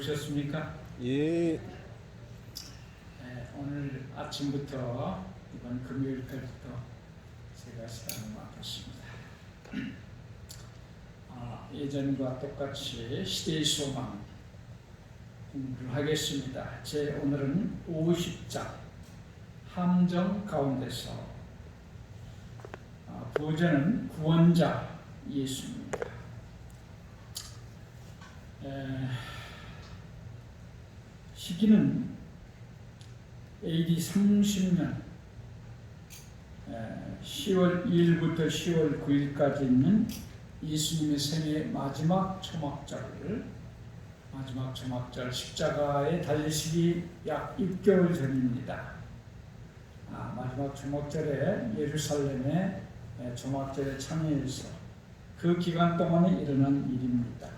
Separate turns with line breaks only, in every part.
오셨습니까?
예.
네, 오늘 아침부터 이번 금요일까지도 제가 시간을 맡았습니다. 예전과 똑같이 시대의 소망 공부를 하겠습니다. 오늘은 50장 함정 가운데서 부제는 구원자 예수입니다. 시기는 AD 30년 10월 2일부터 10월 9일까지 있는 예수님의 생애 마지막 초막절 십자가에 달리시기 약 6개월 전입니다. 마지막 초막절에 예루살렘의 초막절에 참여해서 그 기간 동안에 일어난 일입니다.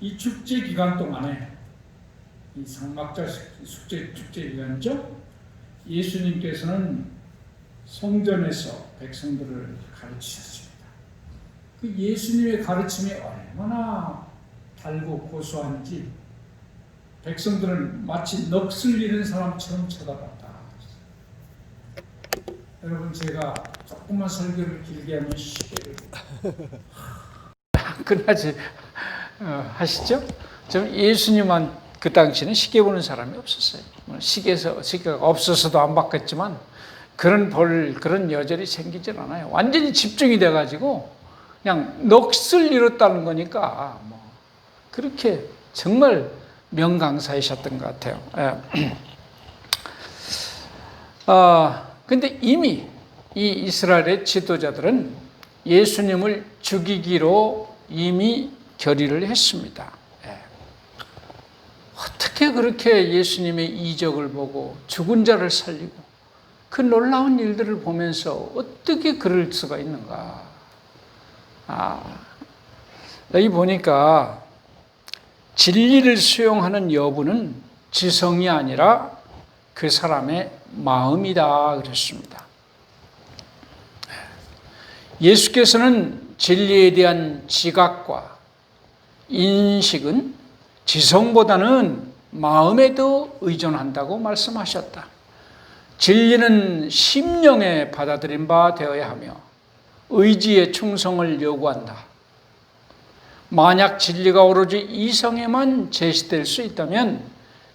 이 축제 기간 동안에 이 상막절 축제 기간이죠. 예수님께서는 성전에서 백성들을 가르치셨습니다. 그 예수님의 가르침이 얼마나 달고 고소한지 백성들은 마치 넋을 잃은 사람처럼 쳐다봤다. 여러분, 제가 조금만 설교를 길게 하면 시계를 끝나지 하시죠? 좀 예수님만 그 당시에는 시계 보는 사람이 없었어요. 시계가 없어서도 안 바꿨지만 그런 여절이 생기질 않아요. 완전히 집중이 돼가지고 그냥 넋을 잃었다는 거니까 그렇게 정말 명강사이셨던 것 같아요. 근데 이미 이 이스라엘의 지도자들은 예수님을 죽이기로 이미 결의를 했습니다. 어떻게 그렇게 예수님의 이적을 보고 죽은 자를 살리고 그 놀라운 일들을 보면서 어떻게 그럴 수가 있는가? 여기 보니까 진리를 수용하는 여부는 지성이 아니라 그 사람의 마음이다 그랬습니다. 예수께서는 진리에 대한 지각과 인식은 지성보다는 마음에 더 의존한다고 말씀하셨다. 진리는 심령에 받아들인 바 되어야 하며 의지의 충성을 요구한다. 만약 진리가 오로지 이성에만 제시될 수 있다면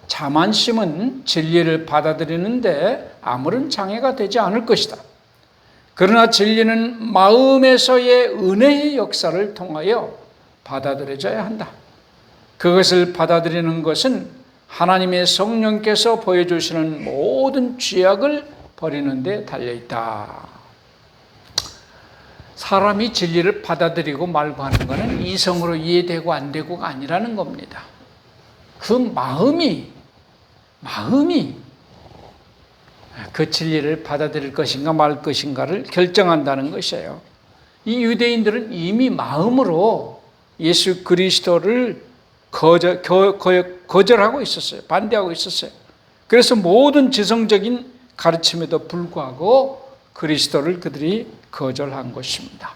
자만심은 진리를 받아들이는데 아무런 장애가 되지 않을 것이다. 그러나 진리는 마음에서의 은혜의 역사를 통하여 받아들여져야 한다. 그것을 받아들이는 것은 하나님의 성령께서 보여주시는 모든 죄악을 버리는 데 달려있다. 사람이 진리를 받아들이고 말고 하는 것은 이성으로 이해되고 안 되고가 아니라는 겁니다. 그 마음이 그 진리를 받아들일 것인가 말 것인가를 결정한다는 것이에요. 이 유대인들은 이미 마음으로 예수 그리스도를 거절하고 있었어요. 반대하고 있었어요. 그래서 모든 지성적인 가르침에도 불구하고 그리스도를 그들이 거절한 것입니다.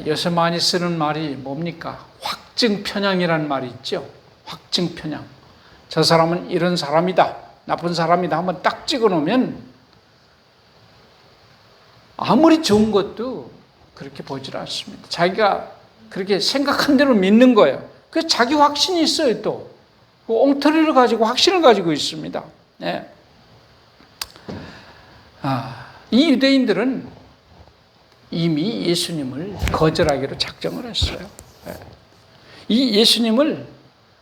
요새 많이 쓰는 말이 뭡니까? 확증편향이라는 말이 있죠. 확증편향. 저 사람은 이런 사람이다, 나쁜 사람이다 한번 딱 찍어놓으면 아무리 좋은 것도 그렇게 보질 않습니다. 자기가 그렇게 생각한 대로 믿는 거예요. 그래서 자기 확신이 있어요. 또 엉터리를 가지고 확신을 가지고 있습니다. 이 유대인들은 이미 예수님을 거절하기로 작정을 했어요. 이 예수님을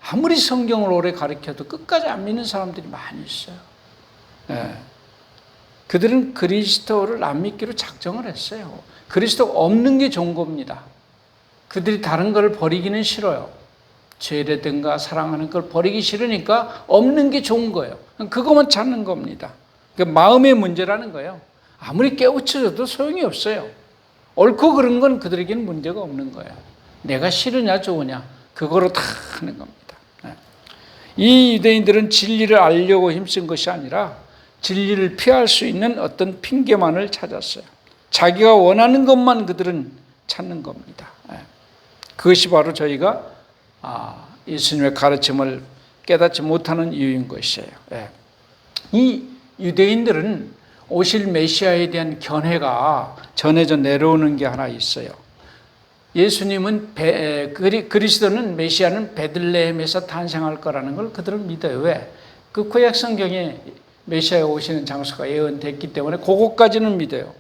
아무리 성경을 오래 가르쳐도 끝까지 안 믿는 사람들이 많이 있어요. 그들은 그리스도를 안 믿기로 작정을 했어요. 그리스도가 없는 게 좋은 겁니다. 그들이 다른 걸 버리기는 싫어요. 죄라든가 사랑하는 걸 버리기 싫으니까 없는 게 좋은 거예요. 그것만 찾는 겁니다. 마음의 문제라는 거예요. 아무리 깨우쳐져도 소용이 없어요. 옳고 그른 건 그들에게는 문제가 없는 거예요. 내가 싫으냐 좋으냐 그거로 다 하는 겁니다. 이 유대인들은 진리를 알려고 힘쓴 것이 아니라 진리를 피할 수 있는 어떤 핑계만을 찾았어요. 자기가 원하는 것만 그들은 찾는 겁니다. 그것이 바로 저희가 예수님의 가르침을 깨닫지 못하는 이유인 것이에요. 이 유대인들은 오실 메시아에 대한 견해가 전해져 내려오는 게 하나 있어요. 예수님은 그리스도는 메시아는 베들레헴에서 탄생할 거라는 걸 그들은 믿어요. 왜? 그 구약 성경에 메시아가 오시는 장소가 예언됐기 때문에 그것까지는 믿어요.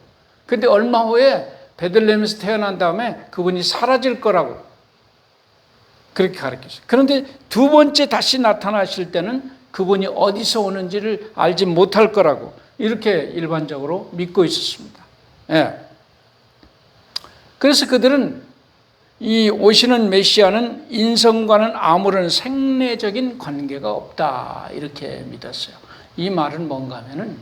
근데 얼마 후에 베들레헴에서 태어난 다음에 그분이 사라질 거라고 그렇게 가르쳤어요. 그런데 두 번째 다시 나타나실 때는 그분이 어디서 오는지를 알지 못할 거라고 이렇게 일반적으로 믿고 있었습니다. 그래서 그들은 이 오시는 메시아는 인성과는 아무런 생내적인 관계가 없다 이렇게 믿었어요. 이 말은 뭔가 하면은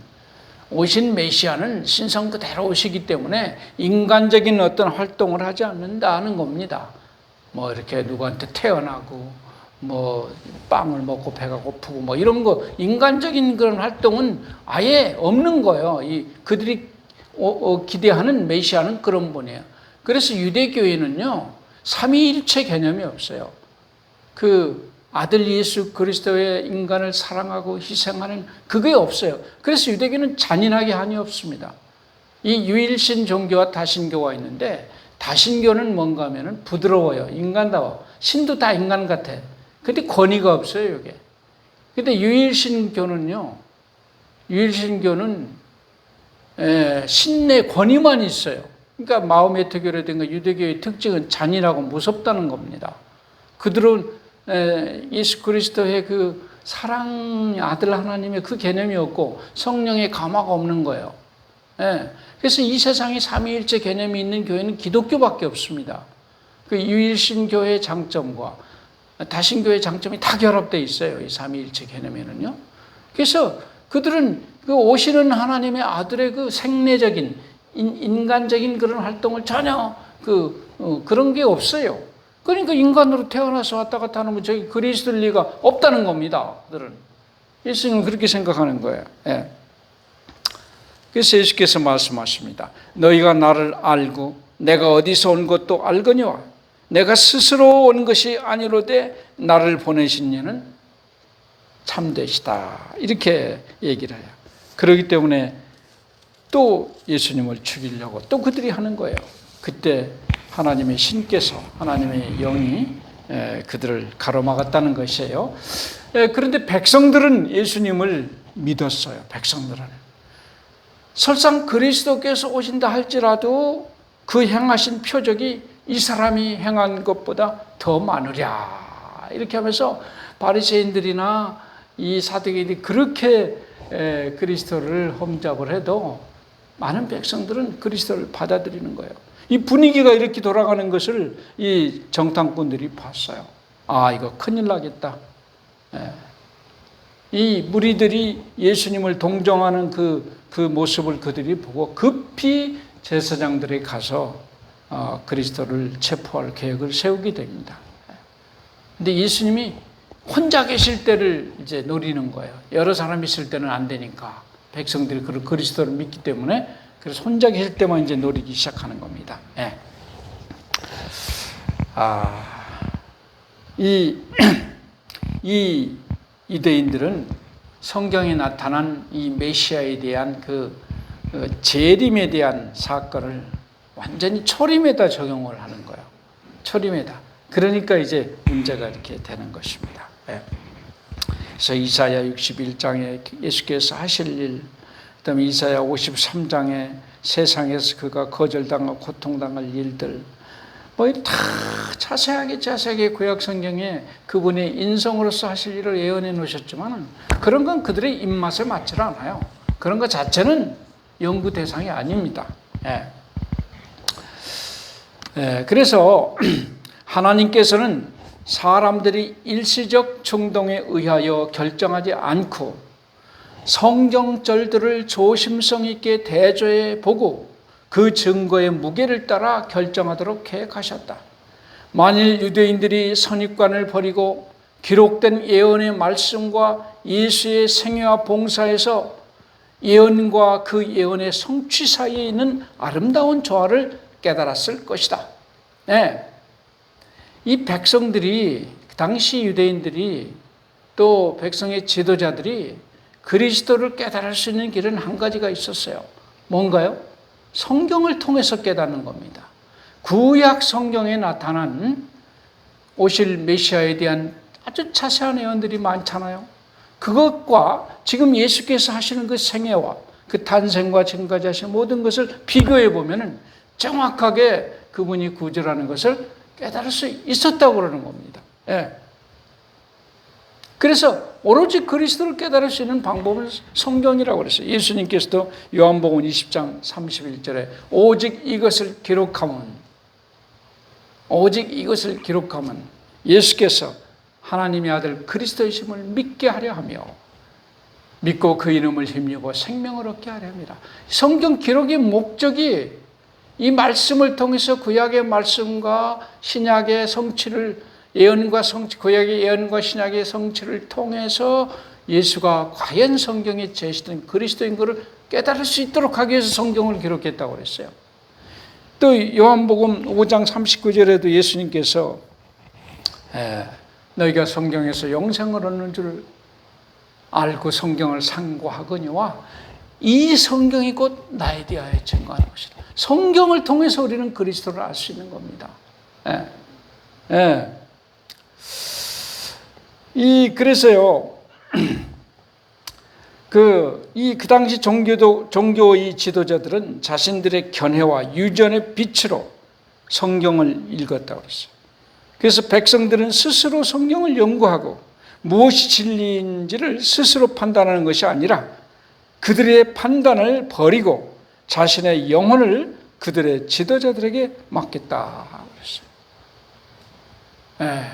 오신 메시아는 신성 그대로 오시기 때문에 인간적인 어떤 활동을 하지 않는다는 겁니다. 뭐 이렇게 누구한테 태어나고 뭐 빵을 먹고 배가 고프고 뭐 이런 거 인간적인 그런 활동은 아예 없는 거예요. 그들이 기대하는 메시아는 그런 분이에요. 그래서 유대교회는요 삼위일체 개념이 없어요. 그 아들 예수 그리스도의 인간을 사랑하고 희생하는 그게 없어요. 그래서 유대교는 잔인하게 한이 없습니다. 이 유일신 종교와 다신교가 있는데 다신교는 뭔가 하면은 부드러워요. 인간다워. 신도 다 인간 같아. 근데 권위가 없어요, 이게. 근데 유일신교는요, 유일신교는 신의 권위만 있어요. 그러니까 마음의 특교라든가 유대교의 특징은 잔인하고 무섭다는 겁니다. 그들은 예수 그리스도의 그 사랑 아들 하나님의 그 개념이 없고 성령의 감화가 없는 거예요. 그래서 이 세상에 삼위일체 개념이 있는 교회는 기독교밖에 없습니다. 그 유일신 교회의 장점과 다신교의 장점이 다 결합되어 있어요. 이 삼위일체 개념에는요. 그래서 그들은 그 오시는 하나님의 아들의 그 생내적인 인간적인 그런 활동을 전혀 그런 게 없어요. 그러니까 인간으로 태어나서 왔다 갔다 하는 건 저기 그리스도일 리가 없다는 겁니다. 그들은. 예수님은 그렇게 생각하는 거예요. 그래서 예수께서 말씀하십니다. 너희가 나를 알고 내가 어디서 온 것도 알거니와 내가 스스로 온 것이 아니로되 나를 보내신 이는 참되시다. 이렇게 얘기를 해요. 그렇기 때문에 또 예수님을 죽이려고 또 그들이 하는 거예요. 그때 하나님의 신께서 하나님의 영이 그들을 가로막았다는 것이에요. 그런데 백성들은 예수님을 믿었어요. 백성들은. 설상 그리스도께서 오신다 할지라도 그 행하신 표적이 이 사람이 행한 것보다 더 많으랴. 이렇게 하면서 바리새인들이나 이 사두개인들이 그렇게 그리스도를 험잡을 해도 많은 백성들은 그리스도를 받아들이는 거예요. 이 분위기가 이렇게 돌아가는 것을 이 정탐꾼들이 봤어요. 이거 큰일 나겠다. 이 무리들이 예수님을 동정하는 그 모습을 그들이 보고 급히 제사장들이 가서 그리스도를 체포할 계획을 세우게 됩니다. 근데 예수님이 혼자 계실 때를 이제 노리는 거예요. 여러 사람이 있을 때는 안 되니까. 백성들이 그리스도를 믿기 때문에 그래서 혼자 계실 때만 이제 노리기 시작하는 겁니다. 이 유대인들은 성경에 나타난 이 메시아에 대한 그 재림에 대한 사건을 완전히 초림에다 적용을 하는 거예요. 초림에다. 그러니까 이제 문제가 이렇게 되는 것입니다. 그래서 이사야 61장에 예수께서 하실 일, 그다음에 이사야 53장에 세상에서 그가 거절당하고 고통당할 일들, 뭐 다 자세하게 구약 성경에 그분의 인성으로서 하실 일을 예언해 놓으셨지만 그런 건 그들의 입맛에 맞지 않아요. 그런 것 자체는 연구 대상이 아닙니다. 그래서 하나님께서는 사람들이 일시적 충동에 의하여 결정하지 않고 성경절들을 조심성 있게 대조해 보고 그 증거의 무게를 따라 결정하도록 계획하셨다. 만일 유대인들이 선입관을 버리고 기록된 예언의 말씀과 예수의 생애와 봉사에서 예언과 그 예언의 성취 사이에 있는 아름다운 조화를 깨달았을 것이다. 이 백성들이 당시 유대인들이 또 백성의 지도자들이 그리스도를 깨달을 수 있는 길은 한 가지가 있었어요. 뭔가요? 성경을 통해서 깨닫는 겁니다. 구약 성경에 나타난 오실 메시아에 대한 아주 자세한 예언들이 많잖아요. 그것과 지금 예수께서 하시는 그 생애와 그 탄생과 지금까지 하신 모든 것을 비교해 보면은 정확하게 그분이 구주라는 것을 깨달을 수 있었다고 그러는 겁니다. 예. 그래서 오로지 그리스도를 깨달을 수 있는 방법은 성경이라고 그랬어요. 예수님께서도 요한복음 20장 31절에 오직 이것을 기록하면 예수께서 하나님의 아들 그리스도이심을 믿게 하려 하며 믿고 그 이름을 힘입어 생명을 얻게 하려 합니다. 성경 기록의 목적이 이 말씀을 통해서 구약의 말씀과 신약의 성취를 구약의 예언과 신약의 성취를 통해서 예수가 과연 성경에 제시된 그리스도인 것을 깨달을 수 있도록 하기 위해서 성경을 기록했다고 그랬어요. 또 요한복음 5장 39절에도 예수님께서 너희가 성경에서 영생을 얻는 줄 알고 성경을 상고하거니와 이 성경이 곧 나에 대하여 증거하는 것이다. 성경을 통해서 우리는 그리스도를 알 수 있는 겁니다. 그래서요, 그 당시 종교의 지도자들은 자신들의 견해와 유전의 빛으로 성경을 읽었다고 그랬어요. 그래서 백성들은 스스로 성경을 연구하고 무엇이 진리인지를 스스로 판단하는 것이 아니라 그들의 판단을 버리고 자신의 영혼을 그들의 지도자들에게 맡겼다 그랬어요.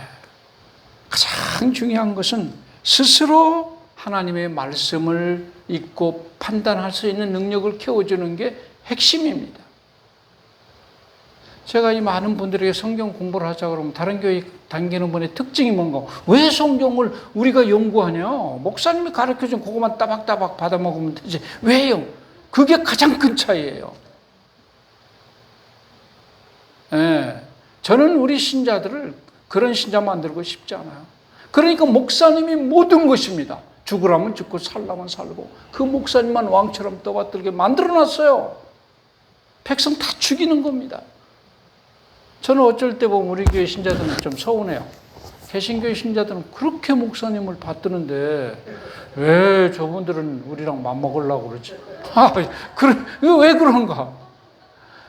가장 중요한 것은 스스로 하나님의 말씀을 읽고 판단할 수 있는 능력을 키워주는 게 핵심입니다. 제가 이 많은 분들에게 성경 공부를 하자 그러면 다른 교회 다니는 분의 특징이 뭔가? 왜 성경을 우리가 연구하냐? 목사님이 가르쳐준 그것만 따박따박 받아먹으면 되지. 왜요? 그게 가장 큰 차이예요. 저는 우리 신자들을 그런 신자 만들고 싶지 않아요. 그러니까 목사님이 모든 것입니다. 죽으라면 죽고 살라면 살고 그 목사님만 왕처럼 떠받들게 만들어놨어요. 백성 다 죽이는 겁니다. 저는 어쩔 때 보면 우리 교회 신자들은 좀 서운해요. 개신교회 신자들은 그렇게 목사님을 받드는데 왜 저분들은 우리랑 맞먹으려고 그러지? 왜 그런가?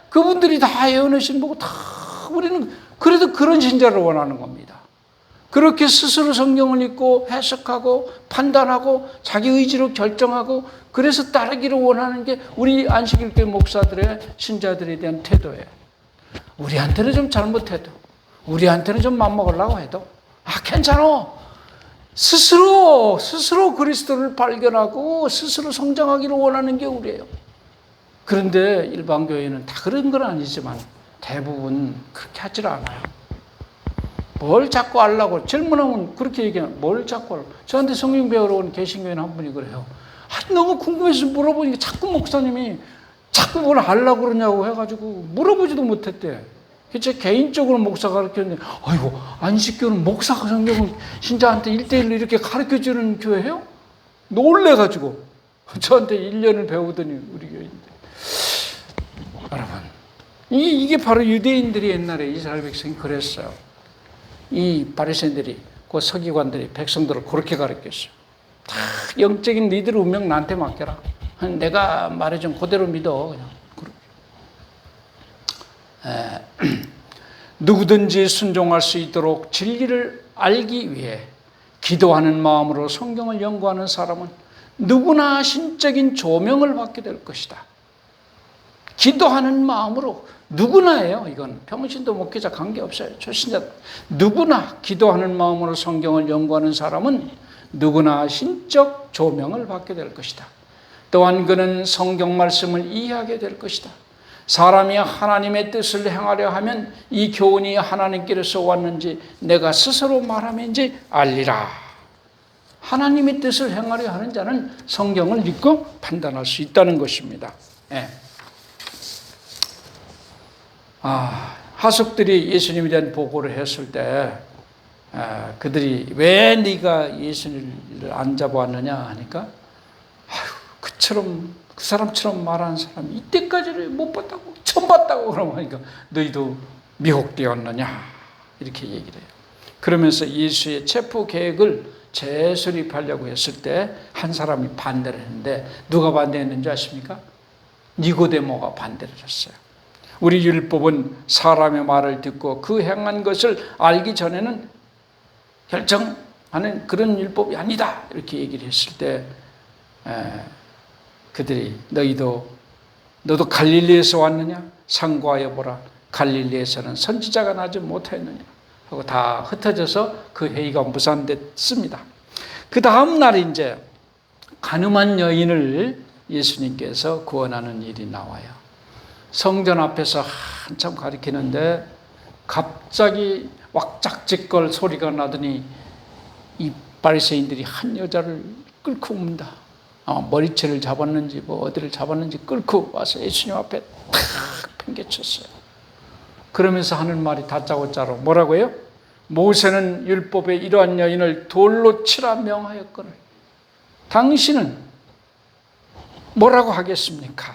그분들이 다 예언하신 보고 다 우리는 그래도 그런 신자를 원하는 겁니다. 그렇게 스스로 성경을 읽고 해석하고 판단하고 자기 의지로 결정하고 그래서 따르기를 원하는 게 우리 안식일교회 목사들의 신자들에 대한 태도예요. 우리한테는 좀 잘못해도 우리한테는 좀 맘먹으려고 해도 괜찮아. 스스로 그리스도를 발견하고 스스로 성장하기를 원하는 게 우리예요. 그런데 일반 교회는 다 그런 건 아니지만 대부분 그렇게 하질 않아요. 뭘 자꾸 알라고 질문하면 그렇게 얘기하면 뭘 자꾸 알라고. 저한테 성경 배우러 온 개신교인 한 분이 그래요. 너무 궁금해서 물어보니까 자꾸 목사님이 자꾸 뭘 알라고 그러냐고 해가지고 물어보지도 못했대. 제 개인적으로 목사가 가르쳤는데 아이고 안식교는 목사가 성경을 신자한테 1대1로 이렇게 가르쳐주는 교회예요? 놀래가지고 저한테 1년을 배우더니 우리 교회인데 여러분 이게 바로 유대인들이 옛날에 이스라엘 백성이 그랬어요. 이 바리새인들이 그 서기관들이 백성들을 그렇게 가르쳤어요. 다 영적인 니들 운명 나한테 맡겨라. 내가 말해준 그대로 믿어. 그냥. 누구든지 순종할 수 있도록 진리를 알기 위해 기도하는 마음으로 성경을 연구하는 사람은 누구나 신적인 조명을 받게 될 것이다. 기도하는 마음으로 누구나예요. 이건 평신도 목회자 관계없어요. 초신자 누구나 기도하는 마음으로 성경을 연구하는 사람은 누구나 신적 조명을 받게 될 것이다. 또한 그는 성경 말씀을 이해하게 될 것이다. 사람이 하나님의 뜻을 행하려 하면 이 교훈이 하나님께로서 왔는지 내가 스스로 말함인지 알리라. 하나님의 뜻을 행하려 하는 자는 성경을 읽고 판단할 수 있다는 것입니다. 하석들이 예수님에 대한 보고를 했을 때 그들이 왜 네가 예수를 안 잡아왔느냐 하니까 그 사람처럼 말하는 사람이 이때까지는 못 봤다고, 처음 봤다고 그러고 하니까 너희도 미혹되었느냐 이렇게 얘기를 해요. 그러면서 예수의 체포 계획을 재수립하려고 했을 때 한 사람이 반대를 했는데 누가 반대했는지 아십니까? 니고데모가 반대를 했어요. 우리 율법은 사람의 말을 듣고 그 행한 것을 알기 전에는 결정하는 그런 율법이 아니다 이렇게 얘기를 했을 때 그들이 너도 갈릴리에서 왔느냐? 상고하여 보라. 갈릴리에서는 선지자가 나지 못하였느냐? 하고 다 흩어져서 그 회의가 무산됐습니다. 그 다음 날 이제 가늠한 여인을 예수님께서 구원하는 일이 나와요. 성전 앞에서 한참 가리키는데 갑자기 왁작지껄 소리가 나더니 이 바리새인들이 한 여자를 끌고 옵니다. 머리채를 잡았는지 어디를 잡았는지 끌고 와서 예수님 앞에 탁 팽개쳤어요. 그러면서 하는 말이 다짜고짜로 뭐라고요? 모세는 율법에 이러한 여인을 돌로 치라 명하였거늘 당신은 뭐라고 하겠습니까?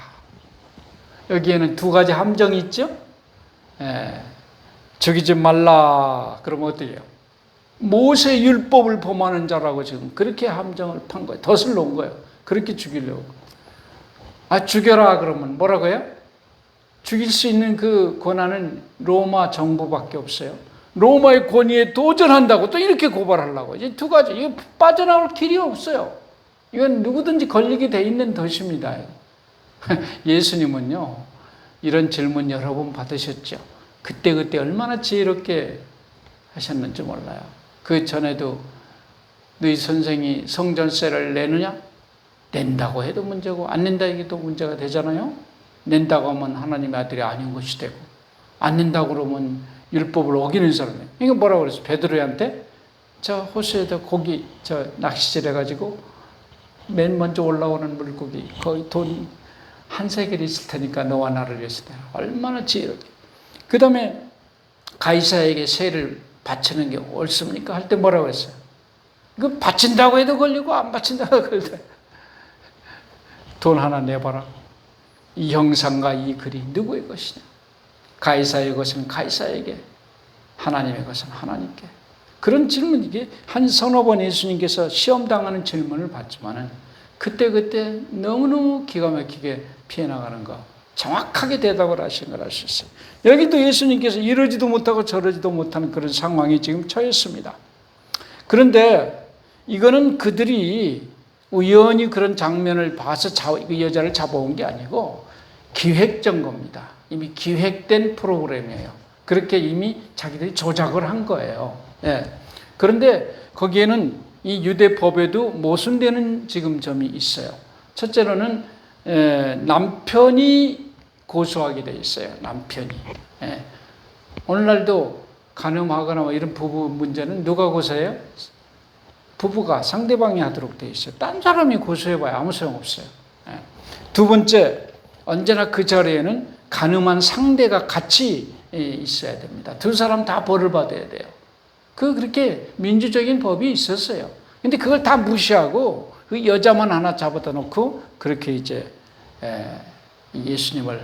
여기에는 두 가지 함정이 있죠. 죽이지 말라 그러면 어떻게 해요? 모세 율법을 범하는 자라고 지금 그렇게 함정을 판 거예요. 덫을 놓은 거예요. 그렇게 죽이려고. 죽여라 그러면 뭐라고 해요? 죽일 수 있는 그 권한은 로마 정부밖에 없어요. 로마의 권위에 도전한다고 또 이렇게 고발하려고. 이제 두 가지. 이거 빠져나올 길이 없어요. 이건 누구든지 걸리게 돼 있는 덫입니다. 예수님은요, 이런 질문 여러 번 받으셨죠. 그때 얼마나 지혜롭게 하셨는지 몰라요. 그 전에도 너희 선생이 성전세를 내느냐? 낸다고 해도 문제고 안 낸다 해도 문제가 되잖아요. 낸다고 하면 하나님의 아들이 아닌 것이 되고 안 낸다고 그러면 율법을 어기는 사람이에요. 이거 뭐라고 그랬어요? 베드로한테 호수에다 고기 낚시질 해가지고 맨 먼저 올라오는 물고기 거의 돈 한 세겔 있을 테니까 너와 나를 위해서 얼마나 지혜롭게. 그 다음에 가이사에게 세를 바치는 게 옳습니까? 할 때 뭐라고 했어요? 이거 바친다고 해도 걸리고 안 바친다고 해도 걸리고 돈 하나 내봐라. 이 형상과 이 글이 누구의 것이냐? 가이사의 것은 가이사에게, 하나님의 것은 하나님께. 그런 질문, 이게 한 서너 번 예수님께서 시험당하는 질문을 받지만은 그때 너무너무 기가 막히게 피해 나가는 거, 정확하게 대답을 하신 걸 알 수 있어요. 여기도 예수님께서 이러지도 못하고 저러지도 못하는 그런 상황이 지금 처했습니다. 그런데 이거는 그들이 우연히 그런 장면을 봐서 이 여자를 잡아온 게 아니고 기획된 겁니다. 이미 기획된 프로그램이에요. 그렇게 이미 자기들이 조작을 한 거예요. 그런데 거기에는 이 유대 법에도 모순되는 지금 점이 있어요. 첫째로는 남편이 고소하게 돼 있어요. 남편이. 오늘날도 간음하거나 이런 부부 문제는 누가 고소해요? 부부가 상대방이 하도록 돼 있어요. 딴 사람이 고소해봐야 아무 소용없어요. 두 번째, 언제나 그 자리에는 간음한 상대가 같이 있어야 됩니다. 두 사람 다 벌을 받아야 돼요. 그렇게 민주적인 법이 있었어요. 근데 그걸 다 무시하고 그 여자만 하나 잡아다 놓고 그렇게 이제 예수님을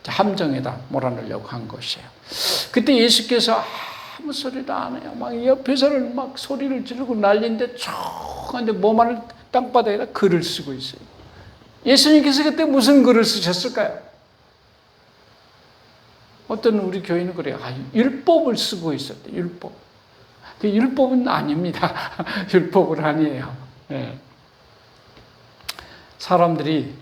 함정에다 몰아넣으려고 한 것이에요. 그때 예수께서 아무 소리도 안 해요. 막 옆에서는 막 소리를 지르고 난리인데 촉한데 몸 안을 땅바닥에다 글을 쓰고 있어요. 예수님께서 그때 무슨 글을 쓰셨을까요? 어떤 우리 교인은 그래요. 율법을 쓰고 있었대. 율법. 그 율법은 아닙니다. 율법은 아니에요. 사람들이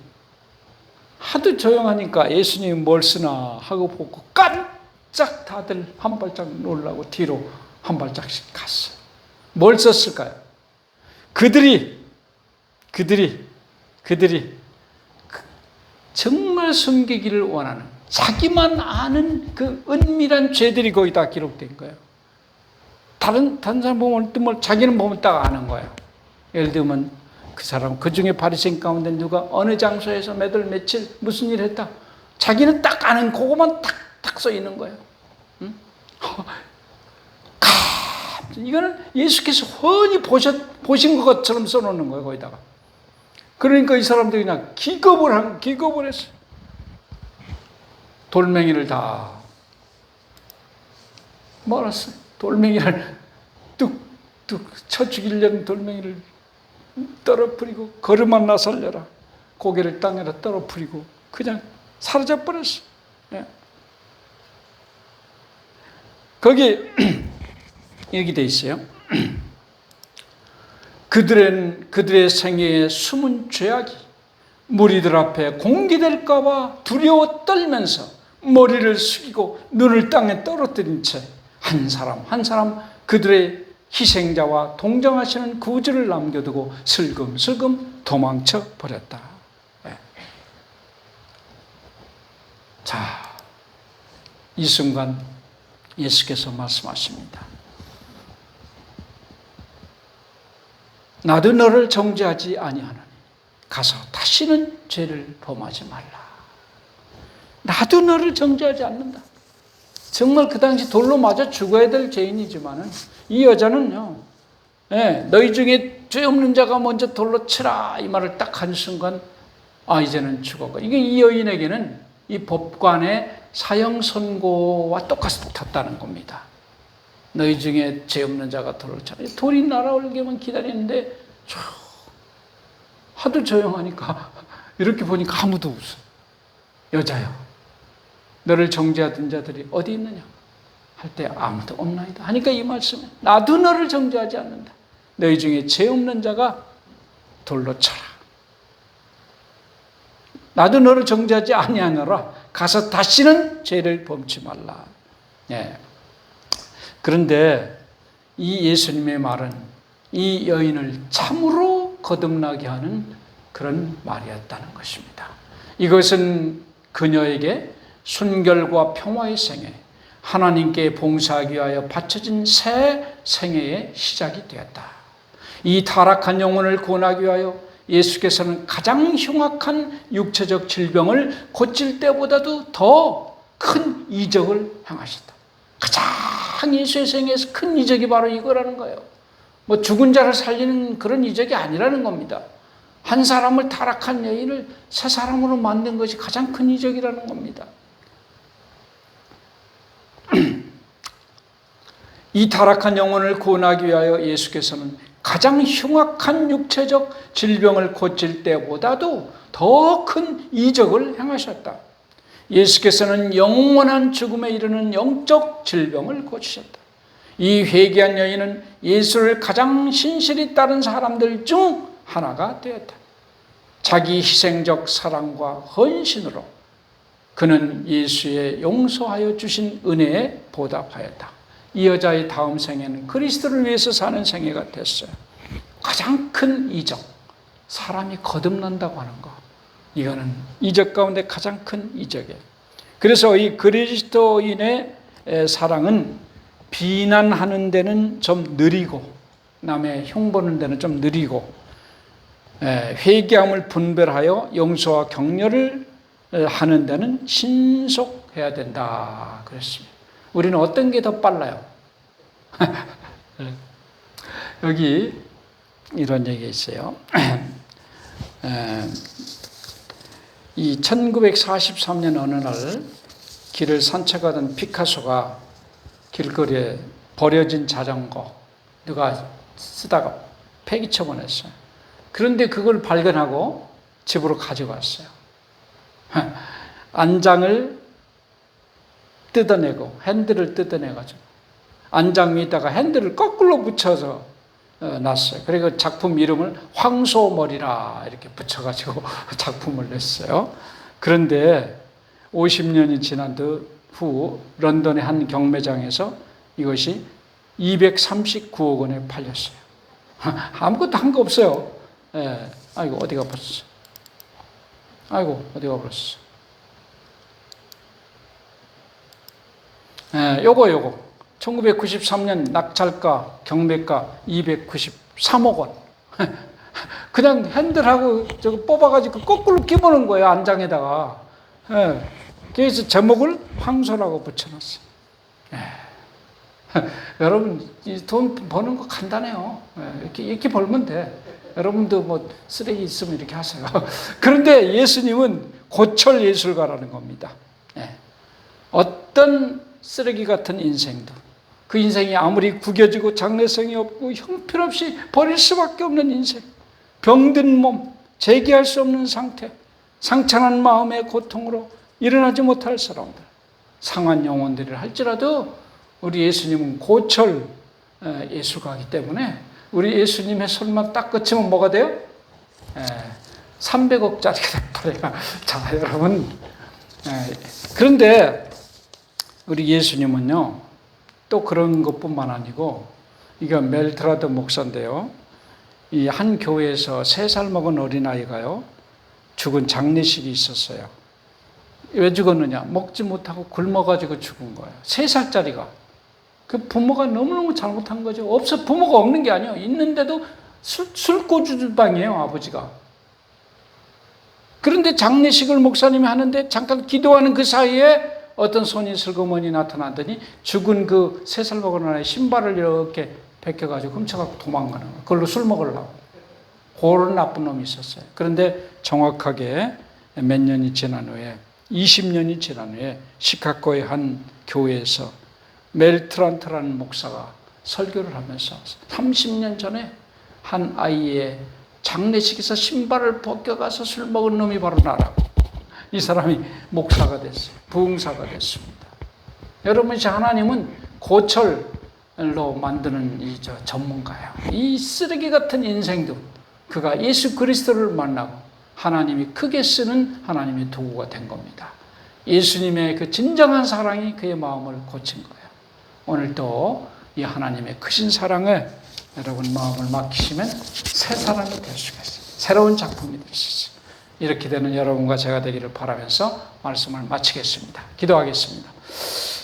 하도 조용하니까 예수님이 뭘 쓰나 하고 보고 깜짝 다들 한 발짝 놀라고 뒤로 한 발짝씩 갔어요. 뭘 썼을까요? 그들이 정말 숨기기를 원하는, 자기만 아는 그 은밀한 죄들이 거기다 기록된 거예요. 다른 사람 보면 자기는 보면 딱 아는 거예요. 예를 들면 그 사람, 그 중에 바리새인 가운데 누가 어느 장소에서 몇 월 며칠 무슨 일 했다. 자기는 딱 아는 그것만 딱 써 있는 거예요. 이거는 예수께서 훤히 보신 것처럼 써놓는 거예요, 거기다가. 그러니까 이 사람들이 그냥 기겁을 했어요. 돌멩이를 다 말았어요. 돌멩이를 뚝뚝 쳐 죽이려는 돌멩이를 떨어뜨리고, 걸음만 나 살려라. 고개를 땅에다 떨어뜨리고 그냥 사라져버렸어요. 예. 거기 여기 돼 있어요. 그들의 생애에 숨은 죄악이 무리들 앞에 공개될까봐 두려워 떨면서 머리를 숙이고 눈을 땅에 떨어뜨린 채 한 사람 한 사람 그들의 희생자와 동정하시는 구주를 남겨두고 슬금슬금 도망쳐 버렸다. 네. 자, 이 순간 예수께서 말씀하십니다. 나도 너를 정죄하지 아니하노니 가서 다시는 죄를 범하지 말라. 나도 너를 정죄하지 않는다. 정말 그 당시 돌로 맞아 죽어야 될 죄인이지만은 이 여자는요, 너희 중에 죄 없는 자가 먼저 돌로 치라 이 말을 딱 한 순간, 이제는 죽었고, 이게 이 여인에게는 이 법관의 사형 선고와 똑같았다는 겁니다. 너희 중에 죄 없는 자가 돌을 쳐라. 돌이 날아올게만 기다리는데 하도 조용하니까 이렇게 보니까 아무도 없어. 여자여, 너를 정죄하던 자들이 어디 있느냐 할 때 아무도 없나이다 하니까 이 말씀에 나도 너를 정죄하지 않는다. 너희 중에 죄 없는 자가 돌로 쳐라. 나도 너를 정죄하지 아니하노라. 가서 다시는 죄를 범치 말라. 예. 그런데 이 예수님의 말은 이 여인을 참으로 거듭나게 하는 그런 말이었다는 것입니다. 이것은 그녀에게 순결과 평화의 생애, 하나님께 봉사하기 위하여 바쳐진 새 생애의 시작이 되었다. 이 타락한 영혼을 구원하기 위하여 예수께서는 가장 흉악한 육체적 질병을 고칠 때보다도 더 큰 이적을 행하셨다. 가장 예수의 생애에서 큰 이적이 바로 이거라는 거예요. 뭐 죽은 자를 살리는 그런 이적이 아니라는 겁니다. 한 사람을 타락한 여인을 새 사람으로 만든 것이 가장 큰 이적이라는 겁니다. 이 타락한 영혼을 구원하기 위하여 예수께서는 가장 흉악한 육체적 질병을 고칠 때보다도 더 큰 이적을 행하셨다. 예수께서는 영원한 죽음에 이르는 영적 질병을 고치셨다. 이 회개한 여인은 예수를 가장 신실히 따른 사람들 중 하나가 되었다. 자기 희생적 사랑과 헌신으로 그는 예수의 용서하여 주신 은혜에 보답하였다. 이 여자의 다음 생애는 그리스도를 위해서 사는 생애가 됐어요. 가장 큰 이적, 사람이 거듭난다고 하는 거, 이거는 이적 가운데 가장 큰 이적이에요. 그래서 이 그리스도인의 사랑은 비난하는 데는 좀 느리고, 남의 흉보는 데는 좀 느리고, 회개함을 분별하여 용서와 격려를 하는 데는 신속해야 된다 그랬습니다. 우리는 어떤 게 더 빨라요? 여기 이런 얘기가 있어요. 이 1943년 어느 날 길을 산책하던 피카소가 길거리에 버려진 자전거 누가 쓰다가 폐기처 보냈어요. 그런데 그걸 발견하고 집으로 가져갔어요. 안장을 뜯어내고 핸들을 뜯어내가지고 안장 위에다가 핸들을 거꾸로 붙여서 놨어요. 그리고 작품 이름을 황소머리라 이렇게 붙여가지고 작품을 냈어요. 그런데 50년이 지난 후 런던의 한 경매장에서 이것이 239억 원에 팔렸어요. 아무것도 한 거 없어요. 아이고 어디가 버렸어. 아이고 어디가 버렸어. 요거 1993년 낙찰가 경매가 293억 원. 그냥 핸들하고 저거 뽑아가지고 거꾸로 끼보는 거예요, 안장에다가. 그래서 제목을 황소라고 붙여놨어요. 여러분, 돈 버는 거 간단해요. 이렇게 벌면 돼. 여러분도 뭐 쓰레기 있으면 이렇게 하세요. 그런데 예수님은 고철 예술가라는 겁니다. 어떤 쓰레기 같은 인생도, 그 인생이 아무리 구겨지고 장래성이 없고 형편없이 버릴 수밖에 없는 인생, 병든 몸, 재기할 수 없는 상태, 상처난 마음의 고통으로 일어나지 못할 사람들, 상한 영혼들을 할지라도 우리 예수님은 고철 예술가이기 때문에 우리 예수님의 손만 딱 그치면 뭐가 돼요? 300억짜리가 돼버려요. 자, 여러분. 그런데 우리 예수님은요, 또 그런 것뿐만 아니고, 이거 멜트라드 목사인데요. 이 한 교회에서 3살 먹은 어린아이가요, 죽은 장례식이 있었어요. 왜 죽었느냐? 먹지 못하고 굶어가지고 죽은 거예요. 3살짜리가. 그 부모가 너무너무 잘못한 거죠. 부모가 없는 게 아니에요. 있는데도 술꼬주방이에요, 아버지가. 그런데 장례식을 목사님이 하는데 잠깐 기도하는 그 사이에 어떤 손이 슬그머니 나타나더니 죽은 그 3살 먹은 아이의 신발을 이렇게 벗겨가지고 훔쳐갖고 도망가는 거예요. 그걸로 술 먹으려고. 그런 나쁜 놈이 있었어요. 그런데 정확하게 몇 년이 지난 후에, 20년이 지난 후에 시카고의 한 교회에서 멜트란트라는 목사가 설교를 하면서 30년 전에 한 아이의 장례식에서 신발을 벗겨가서 술 먹은 놈이 바로 나라고. 이 사람이 목사가 됐어요. 부흥사가 됐습니다. 여러분, 하나님은 고철로 만드는 전문가예요. 이 쓰레기 같은 인생도 그가 예수 그리스도를 만나고 하나님이 크게 쓰는 하나님의 도구가 된 겁니다. 예수님의 그 진정한 사랑이 그의 마음을 고친 거예요. 오늘도 이 하나님의 크신 사랑에 여러분 마음을 맡기시면 새 사람이 될 수가 있어요. 새로운 작품이 될 수 있어요. 이렇게 되는 여러분과 제가 되기를 바라면서 말씀을 마치겠습니다. 기도하겠습니다.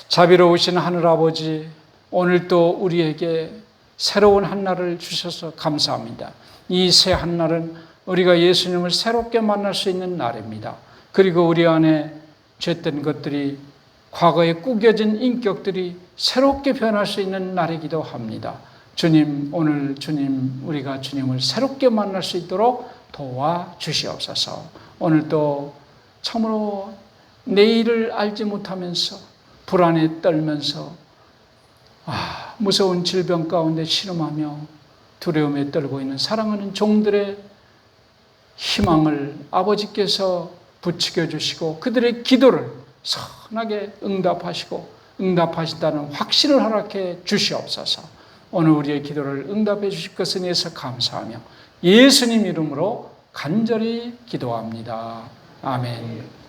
자비로우신 하늘아버지, 오늘도 우리에게 새로운 한날을 주셔서 감사합니다. 이 새 한날은 우리가 예수님을 새롭게 만날 수 있는 날입니다. 그리고 우리 안에 죄된 것들이, 과거에 구겨진 인격들이 새롭게 변할 수 있는 날이기도 합니다. 주님, 오늘 주님, 우리가 주님을 새롭게 만날 수 있도록 도와주시옵소서. 오늘도 참으로 내일을 알지 못하면서 불안에 떨면서 무서운 질병 가운데 신음하며 두려움에 떨고 있는 사랑하는 종들의 희망을 아버지께서 부추겨 주시고 그들의 기도를 선하게 응답하시고 응답하신다는 확신을 허락해 주시옵소서. 오늘 우리의 기도를 응답해 주실 것에 대해서 감사하며 예수님 이름으로 간절히 기도합니다. 아멘.